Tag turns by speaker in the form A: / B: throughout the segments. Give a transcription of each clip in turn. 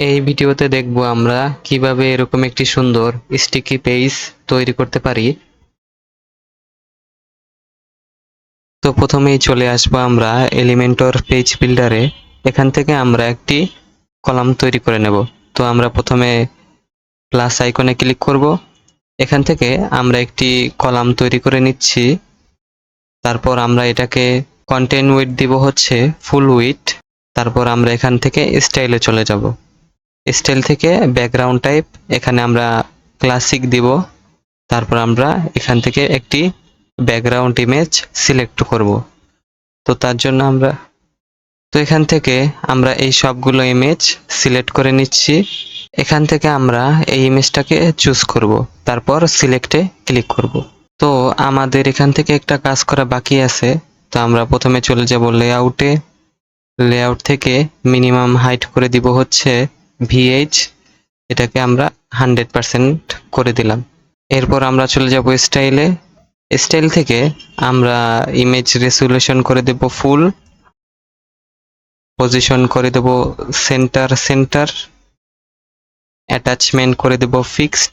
A: এই ভিডিওতে দেখব আমরা কিভাবে এরকম একটি সুন্দর স্টিকি পেজ তৈরি করতে পারি। তো প্রথমেই চলে আসবো আমরা এলিমেন্টর পেজ বিল্ডারে। এখান থেকে আমরা একটি কলাম তৈরি করে নেব। তো আমরা প্রথমে প্লাস আইকনে ক্লিক করব। এখান থেকে আমরা একটি কলাম তৈরি করে নিচ্ছি। তারপর আমরা এটাকে কন্টেন্ট উইডথ দিব হচ্ছে ফুল উইডথ। তারপর আমরা এখান থেকে স্টাইলে চলে যাব। স্টাইল থেকে ব্যাকগ্রাউন্ড টাইপ এখানে আমরা ক্লাসিক দিব। তারপর আমরা এখান থেকে একটি ব্যাকগ্রাউন্ড ইমেজ সিলেক্ট করব। তো তার জন্য এখান থেকে আমরা এই সবগুলো ইমেজ সিলেক্ট করে নিচ্ছি। এখান থেকে আমরা এই ইমেজটাকে চুজ করব, তারপর সিলেক্টে ক্লিক করব। তো আমাদের এখান থেকে একটা কাজ করা বাকি আছে। তো আমরা প্রথমে চলে যাব লেআউটে। লেআউট থেকে মিনিমাম হাইট করে দিব হচ্ছে VH, এটাকে আমরা 100% করে দিলাম। এরপর আমরা চলে যাব স্টাইলে। স্টাইল থেকে আমরা ইমেজ রেজোলিউশন করে দেব ফুল, পজিশন করে দেব সেন্টার সেন্টার, অ্যাটাচমেন্ট করে দেব ফিক্সড,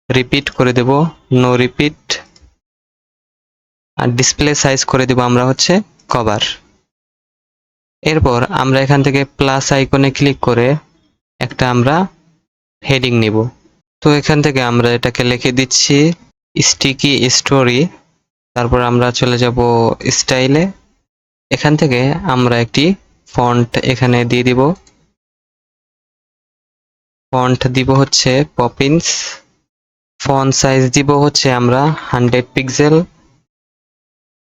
A: রিপিট করে দেব নো রিপিট, আর ডিসপ্লে সাইজ করে দেব আমরা হচ্ছে কভার। এরপর আমরা এখান থেকে প্লাস আইকনে ক্লিক করে একটা আমরা হেডিং নিব। তো এখান থেকে আমরা এটাকে লিখে দিচ্ছি স্টিকি স্টোরি। তারপর আমরা চলে যাব স্টাইলে। এখান থেকে আমরা একটি ফন্ট এখানে দিয়ে দিব। ফন্ট দিব হচ্ছে পপিন্স। ফন্ট সাইজ দিব হচ্ছে আমরা 100 পিক্সেল।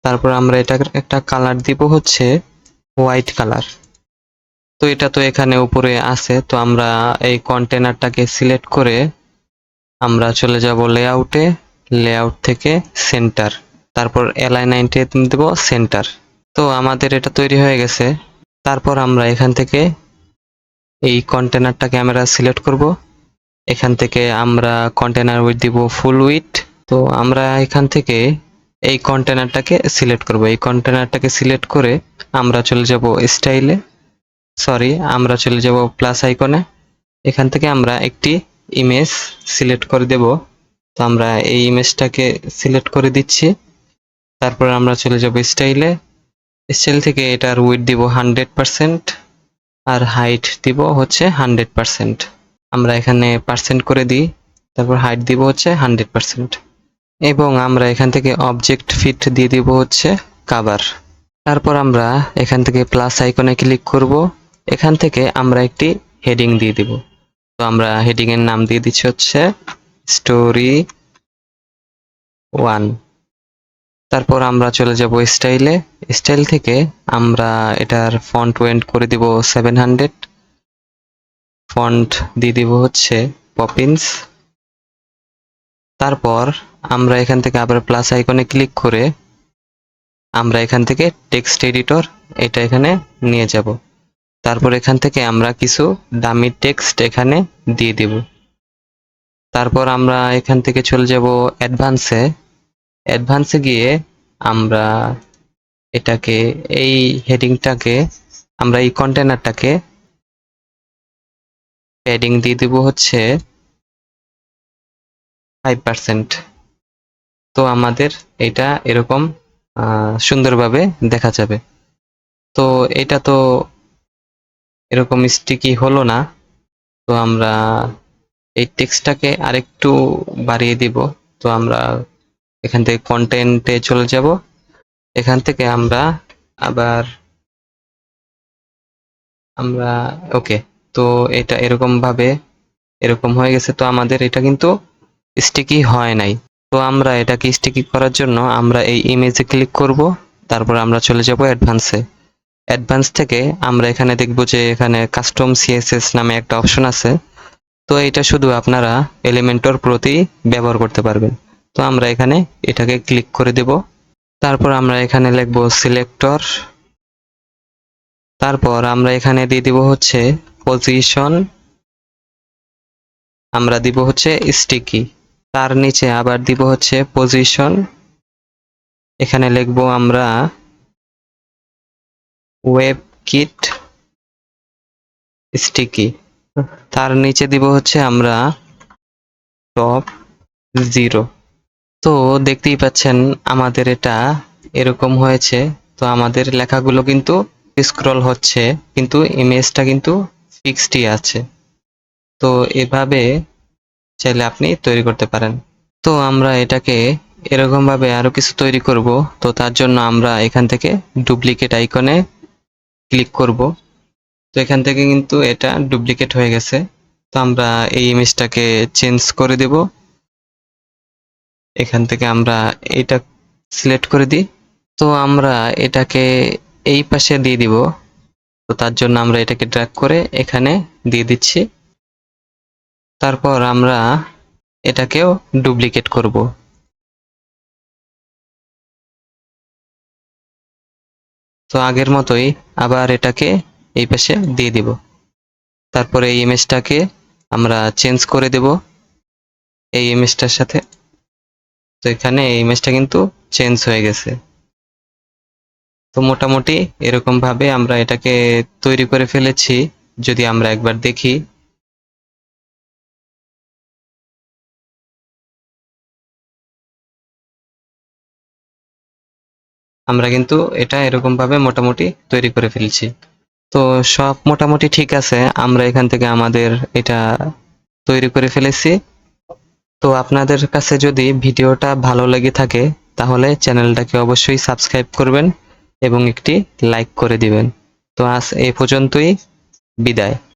A: তারপর আমরা এটার একটা কালার দিব হচ্ছে হোয়াইট কালার। তো এটা তো এখানে উপরে আছে। তো আমরা এই কন্টেনারটাকে সিলেক্ট করে আমরা চলে যাব লেআউটে। লেআউট থেকে সেন্টার, তারপর অ্যালাইনমেন্টে দেব সেন্টার। তো আমাদের এটা তৈরি হয়ে গেছে। তারপর আমরা এখান থেকে এই কন্টেনারটাকে আমরা সিলেক্ট করব। এখান থেকে আমরা কন্টেনার উইডথ দিব ফুল উইডথ। তো আমরা এখান থেকে এই কন্টেনারটাকে সিলেক্ট করব। এই কন্টেনারটাকে সিলেক্ট করে আমরা চলে যাব স্টাইলে, আমরা চলে যাব প্লাস আইকনে। এখান থেকে আমরা একটি ইমেজ সিলেক্ট করে দেব। তো আমরা এই ইমেজটাকে সিলেক্ট করে দিচ্ছি। তারপর আমরা চলে যাব স্টাইলে। স্টাইল থেকে এটার উইডথ দিব 100% আর হাইট দিব হচ্ছে 100%। আমরা এখানে পার্সেন্ট করে দিই। তারপর হাইট দিব হচ্ছে 100%। এবং আমরা এখান থেকে অবজেক্ট ফিট দিয়ে দিব হচ্ছে কভার। তারপর আমরা এখান থেকে প্লাস আইকনে ক্লিক করব। এখান থেকে আমরা একটি হেডিং দিয়ে দিব। তো আমরা হেডিং এর নাম দিয়ে দিচ্ছি হচ্ছে স্টোরি 1। তারপর আমরা চলে যাব স্টাইলে। স্টাইল থেকে আমরা এটার ফন্ট ওয়েট করে দিব 700। ফন্ট দিয়ে দিব হচ্ছে পপিন্স। তারপর আমরা এখান থেকে আবার প্লাস আইকনে ক্লিক করে আমরা এখান থেকে টেক্সট এডিটর এটা এখানে নিয়ে যাব। তারপর এখান থেকে আমরা কিছু ডামি টেক্সট এখানে দিয়ে দেব। তারপর আমরা এখান থেকে চলে যাব অ্যাডভান্সে। অ্যাডভান্সে গিয়ে আমরা এটাকে এই হেডিংটাকে আমরা এই কন্টেনারটাকে প্যাডিং দিয়ে দেব হচ্ছে 5%। তো আমাদের এটা এরকম সুন্দরভাবে দেখা যাবে। তো এটা তো এরকম স্টিকি হলো না। তো আমরা এই টেক্সটটাকে আরেকটু বাড়িয়ে দিব। তো আমরা এখান থেকে কন্টেন্টে চলে যাব। এখান থেকে আমরা আবার আমরা ওকে। তো এটা এরকম ভাবে এরকম হয়ে গেছে। তো আমাদের এটা কিন্তু স্টিকি হয় নাই। তো আমরা এটাকে স্টিকি করার জন্য আমরা এই ইমেজে ক্লিক করব। তারপর আমরা চলে যাব অ্যাডভান্সে। অ্যাডভান্স থেকে আমরা এখানে দেখব যে এখানে কাস্টম সিএসএস নামে একটা অপশন আছে। তো এটা শুধু আপনারা এলিমেন্টর প্রতি ব্যবহার করতে পারবেন। তো আমরা এখানে এটাকে ক্লিক করে দেব। তারপর আমরা এখানে লিখব সিলেক্টর। তারপর আমরা এখানে দিয়ে দিব হচ্ছে পজিশন, আমরা দিব হচ্ছে স্টিকি। তার নিচে আবার দিব হচ্ছে পজিশন, এখানে লিখব আমরা ওয়েব কিট স্টিকি। তার নিচে দিব হচ্ছে আমরা টপ 0। তো দেখতেই পাচ্ছেন আমাদের এটা এরকম হয়েছে। তো আমাদের লেখাগুলো কিন্তু স্ক্রল হচ্ছে, কিন্তু ইমেজটা কিন্তু ফিক্সডই আছে। তো এভাবে চাইলে আপনি তৈরি করতে পারেন। তো আমরা এটাকে এরকম ভাবে আরো কিছু তৈরি করব। তো তার জন্য আমরা এখান থেকে ডুপ্লিকেট আইকনে ক্লিক করব। তো এখান থেকে কিন্তু এটা ডুপ্লিকেট হয়ে গেছে। তো আমরা এই ইমেজটাকে চেঞ্জ করে দেব। এখান থেকে আমরা এটা সিলেক্ট করে দিই। তো আমরা এটাকে এই পাশে দিয়ে দিব। তো তার জন্য আমরা এটাকে ড্র্যাগ করে এখানে দিয়ে দিচ্ছি। তারপর আমরা এটাকেও ডুপ্লিকেট করব। তো আগের মতোই আবার এটাকে এই পাশে দিয়ে দিব। তারপরে এই ইমেজটাকে আমরা চেঞ্জ করে দেব এই ইমেজটার সাথে। তো এখানে এই ইমেজটা কিন্তু চেঞ্জ হয়ে গেছে। তো মোটামুটি এরকম ভাবে আমরা এটাকে তৈরি করে ফেলেছি। যদি আমরা একবার দেখি, আমরা কিন্তু এটা এরকম ভাবে মোটামুটি তৈরি করে ফেলছি। তো সব মোটামুটি ঠিক আছে, আমরা এখান থেকে আমাদের এটা তৈরি করে ফেলেছি। তো আপনাদের কাছে যদি ভিডিওটা ভালো লেগে থাকে তাহলে চ্যানেলটাকে অবশ্যই সাবস্ক্রাইব করবেন এবং একটি লাইক করে দিবেন। তো আজ এই পর্যন্তই, বিদায়।